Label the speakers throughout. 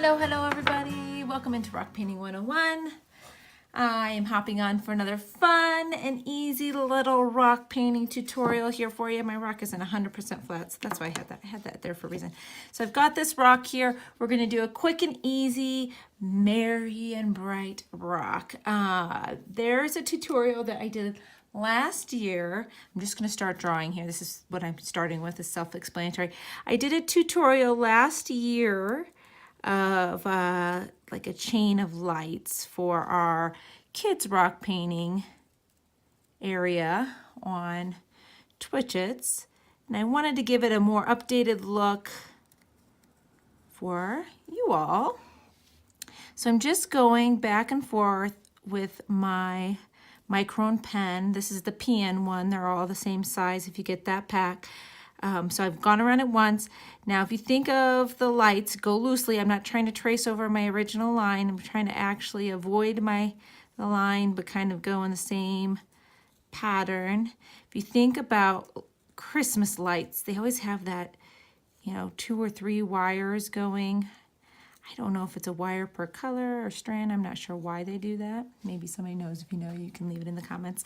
Speaker 1: Hello everybody. Welcome into Rock Painting 101. I am hopping on for another fun and easy little rock painting tutorial here for you. My rock isn't 100% flat, so that's why I had that there for a reason. So I've got this rock here. We're going to do a quick and easy, merry and bright rock. There's a tutorial that I did last year. I'm just going to start drawing here. This is what I'm starting with, is self-explanatory. I did a tutorial last year of like a chain of lights for our kids rock painting area on Twitchits, and I wanted to give it a more updated look for you all. So I'm just going back and forth with my Micron pen. This is the PN one. They're all the same size if you get that pack. So I've gone around it once. Now, if you think of the lights, go loosely. I'm not trying to trace over my original line. I'm trying to actually avoid the line, but kind of go in the same pattern. If you think about Christmas lights, they always have that, 2 or 3 wires going. I don't know if it's a wire per color or strand. I'm not sure why they do that. Maybe somebody knows. If you know, you can leave it in the comments.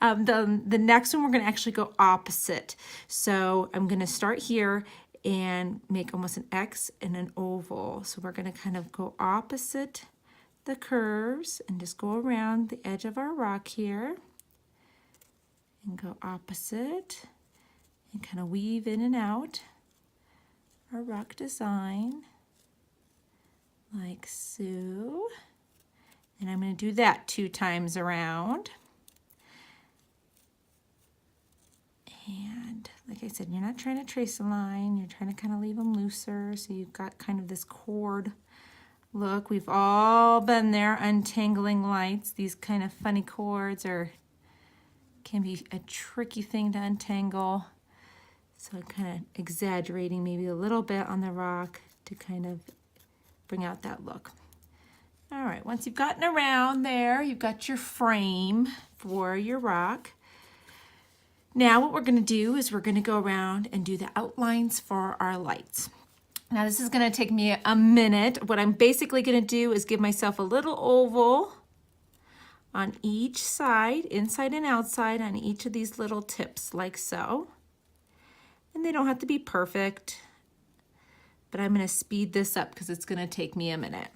Speaker 1: The next one, we're going to actually go opposite. So I'm going to start here and make almost an X and an oval. So we're going to kind of go opposite the curves and just go around the edge of our rock here and go opposite and kind of weave in and out our rock design, like so. And I'm going to do that 2 times around. And like I said, you're not trying to trace a line, you're trying to kind of leave them looser, so you've got kind of this cord look. We've all been there, untangling lights. These kind of funny cords can be a tricky thing to untangle. So I'm kind of exaggerating maybe a little bit on the rock to kind of bring out that look. All right, once you've gotten around there, you've got your frame for your rock. Now what we're going to do is we're going to go around and do the outlines for our lights. Now this is going to take me a minute. What I'm basically going to do is give myself a little oval on each side, inside and outside, on each of these little tips, like so. And they don't have to be perfect, but I'm going to speed this up because it's going to take me a minute.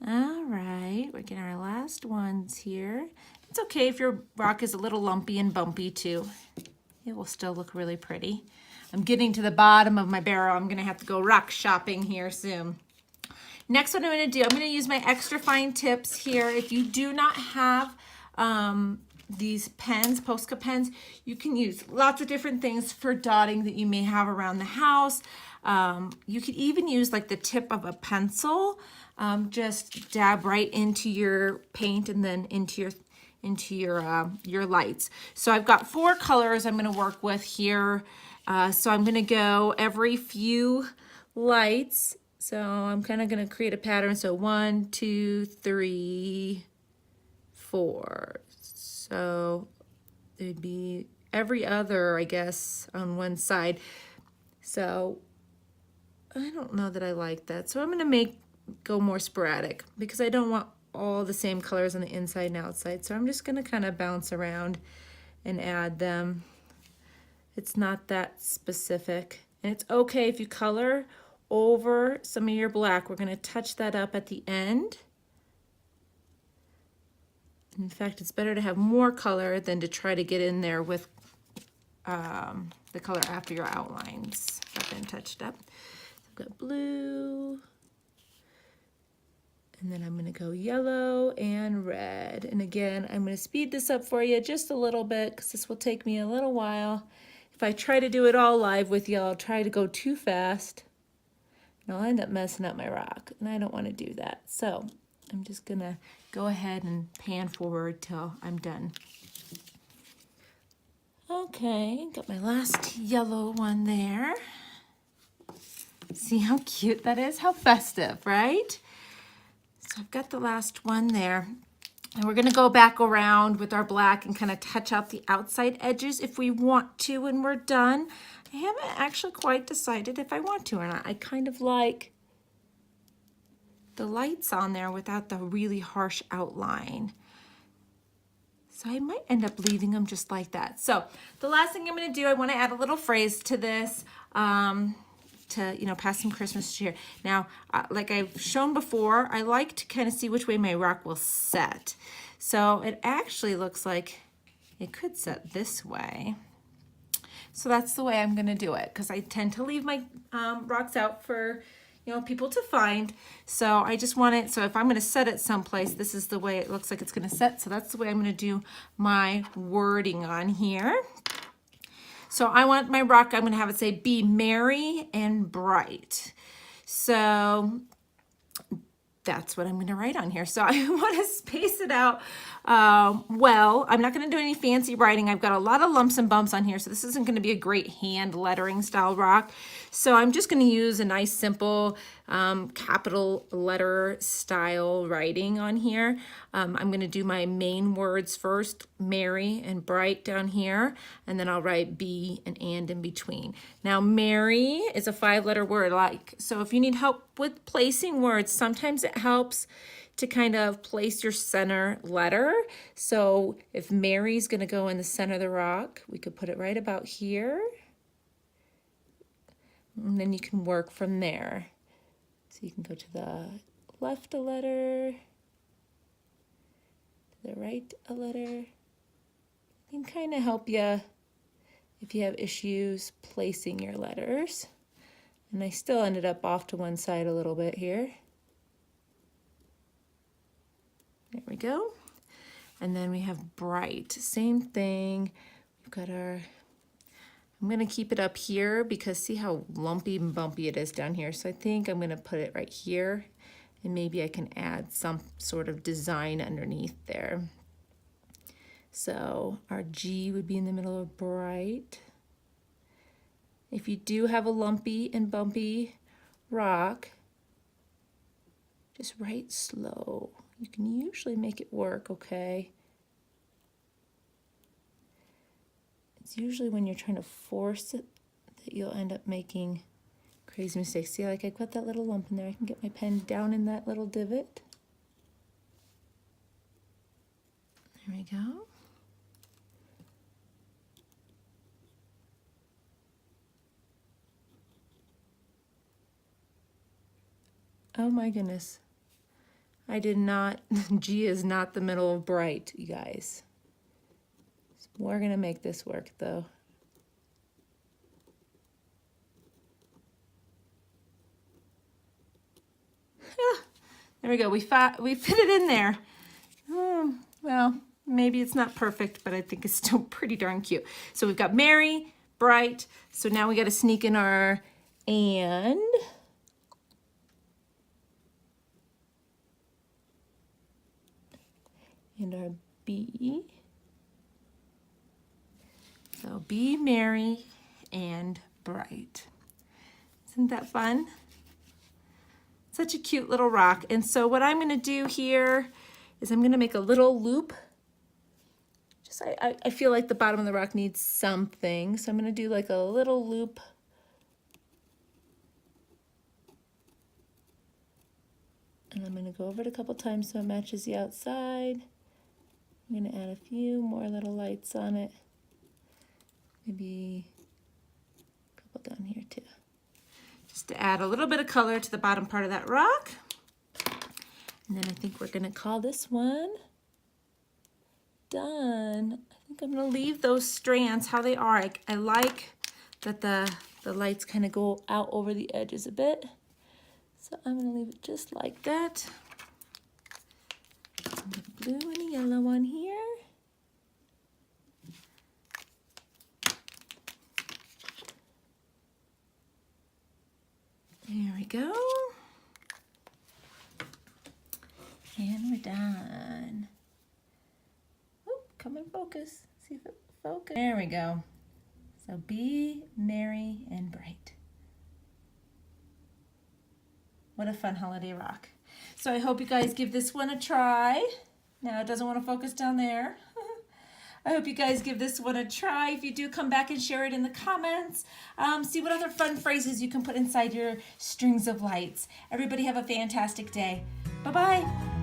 Speaker 1: All right, we're getting our last ones here. It's okay if your rock is a little lumpy and bumpy too. It will still look really pretty. I'm getting to the bottom of my barrel. I'm going to have to go rock shopping here soon. Next, what I'm going to do, I'm going to use my extra fine tips here. If you do not have these pens, Posca pens, you can use lots of different things for dotting that you may have around the house. You could even use like the tip of a pencil. Just dab right into your paint and then into your lights. So I've got 4 colors I'm going to work with here. So I'm going to go every few lights. So I'm kind of going to create a pattern. So 1, 2, 3, 4. So it'd be every other, I guess, on one side. So I don't know that I like that. So I'm going to go more sporadic because I don't want all the same colors on the inside and outside. So I'm just going to kind of bounce around and add them. It's not that specific. And it's okay if you color over some of your black. We're going to touch that up at the end. In fact, it's better to have more color than to try to get in there with the color after your outlines have been touched up. So I've got blue, and then I'm going to go yellow and red. And again, I'm going to speed this up for you just a little bit because this will take me a little while. If I try to do it all live with you, I'll try to go too fast, and I'll end up messing up my rock, and I don't want to do that. So I'm just going to go ahead and pan forward till I'm done. Okay, got my last yellow one there. See how cute that is? How festive, right? So I've got the last one there. And we're gonna go back around with our black and kind of touch out the outside edges if we want to when we're done. I haven't actually quite decided if I want to or not. I kind of like the lights on there without the really harsh outline. So I might end up leaving them just like that. So the last thing I'm gonna do, I wanna add a little phrase to this to, you know, pass some Christmas cheer. Now, like I've shown before, I like to kind of see which way my rock will set. So it actually looks like it could set this way. So that's the way I'm gonna do it, because I tend to leave my rocks out for, you know, people to find. So I just want it, so if I'm gonna set it someplace, this is the way it looks like it's gonna set. So that's the way I'm gonna do my wording on here. So I want my rock, I'm gonna have it say, be merry and bright. So that's what I'm gonna write on here. So I wanna space it out well. I'm not gonna do any fancy writing. I've got a lot of lumps and bumps on here, so this isn't gonna be a great hand lettering style rock. So I'm just gonna use a nice simple capital letter style writing on here. I'm gonna do my main words first, merry and bright down here, and then I'll write be and in between. Now, merry is a 5-letter word, so if you need help with placing words, sometimes it helps to kind of place your center letter. So if Mary's gonna go in the center of the rock, we could put it right about here. And then you can work from there. So you can go to the left a letter, to the right a letter. It can kind of help you if you have issues placing your letters. And I still ended up off to one side a little bit here. There we go. And then we have bright, same thing. We've got our, I'm gonna keep it up here because see how lumpy and bumpy it is down here. So I think I'm gonna put it right here, and maybe I can add some sort of design underneath there. So our G would be in the middle of bright. If you do have a lumpy and bumpy rock, just write slow. You can usually make it work, okay? It's usually when you're trying to force it that you'll end up making crazy mistakes. See, like I put that little lump in there. I can get my pen down in that little divot. There we go. Oh my goodness. I did not, G is not the middle of bright, you guys. So we're gonna make this work though. There we go, we fit it in there. Well, maybe it's not perfect, but I think it's still pretty darn cute. So we've got merry, bright, so now we gotta sneak in our and. And our B. So be merry and bright. Isn't that fun? Such a cute little rock. And so what I'm gonna do here is I'm gonna make a little loop. Just I feel like the bottom of the rock needs something. So I'm gonna do like a little loop. And I'm gonna go over it a couple times so it matches the outside. I'm gonna add a few more little lights on it. Maybe a couple down here too. Just to add a little bit of color to the bottom part of that rock. And then I think we're gonna call this one done. I think I'm gonna leave those strands how they are. I like that the lights kind of go out over the edges a bit. So I'm gonna leave it just like that. The blue and the yellow one here. There we go. And we're done. Oop, come in focus. See if it focuses. There we go. So be merry and bright. What a fun holiday rock. So I hope you guys give this one a try. Now it doesn't want to focus down there. I hope you guys give this one a try. If you do, come back and share it in the comments. See what other fun phrases you can put inside your strings of lights. Everybody have a fantastic day. Bye-bye.